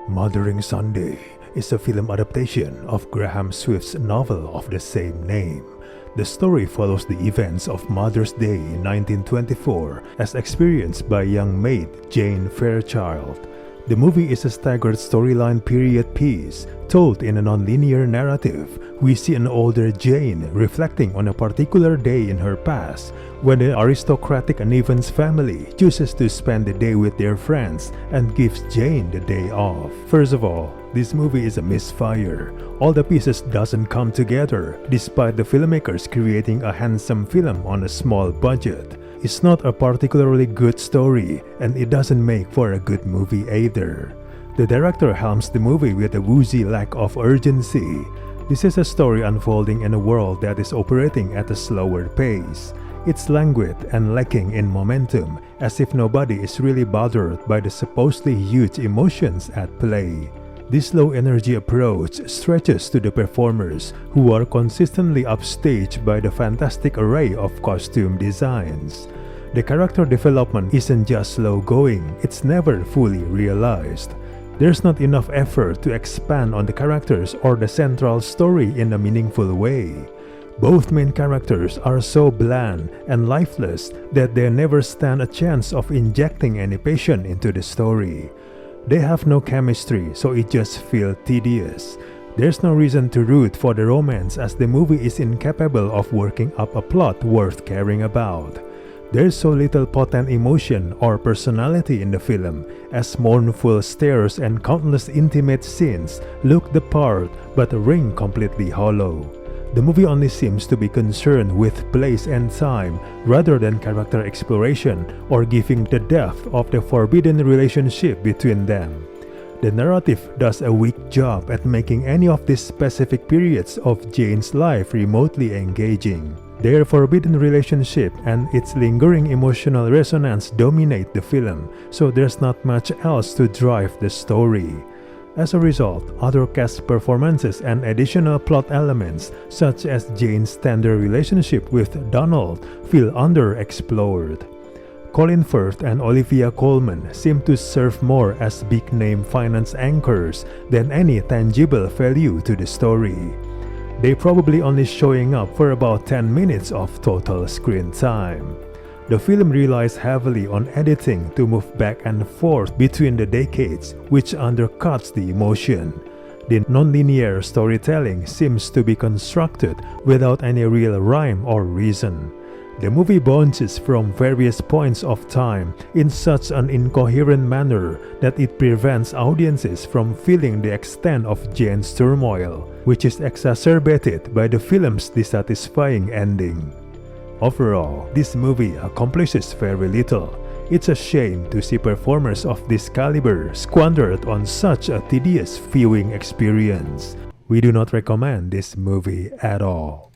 Mothering Sunday is a film adaptation of Graham Swift's novel of the same name. The story follows the events of Mother's Day in 1924 as experienced by young maid Jane Fairchild. The movie is a staggered storyline period piece told in a non-linear narrative. We see an older Jane reflecting on a particular day in her past when the aristocratic and Evans family chooses to spend the day with their friends and gives Jane the day off. First of all, this movie is a misfire. All the pieces doesn't come together despite the filmmakers creating a handsome film on a small budget. It's not a particularly good story, and it doesn't make for a good movie either. The director helms the movie with a woozy lack of urgency. This is a story unfolding in a world that is operating at a slower pace. It's languid and lacking in momentum, as if nobody is really bothered by the supposedly huge emotions at play. This low-energy approach stretches to the performers, who are consistently upstaged by the fantastic array of costume designs. The character development isn't just slow-going, it's never fully realized. There's not enough effort to expand on the characters or the central story in a meaningful way. Both main characters are so bland and lifeless that they never stand a chance of injecting any passion into the story. They have no chemistry, so it just feels tedious. There's no reason to root for the romance as the movie is incapable of working up a plot worth caring about. There's so little potent emotion or personality in the film, as mournful stares and countless intimate scenes look the part but ring completely hollow. The movie only seems to be concerned with place and time rather than character exploration or giving the depth of the forbidden relationship between them. The narrative does a weak job at making any of these specific periods of Jane's life remotely engaging. Their forbidden relationship and its lingering emotional resonance dominate the film, so there's not much else to drive the story. As a result, other cast performances and additional plot elements, such as Jane's tender relationship with Donald, feel underexplored. Colin Firth and Olivia Colman seem to serve more as big-name finance anchors than any tangible value to the story. They probably only showing up for about 10 minutes of total screen time. The film relies heavily on editing to move back and forth between the decades, which undercuts the emotion. The non-linear storytelling seems to be constructed without any real rhyme or reason. The movie bounces from various points of time in such an incoherent manner that it prevents audiences from feeling the extent of Jane's turmoil, which is exacerbated by the film's dissatisfying ending. Overall, this movie accomplishes very little. It's a shame to see performers of this caliber squandered on such a tedious viewing experience. We do not recommend this movie at all.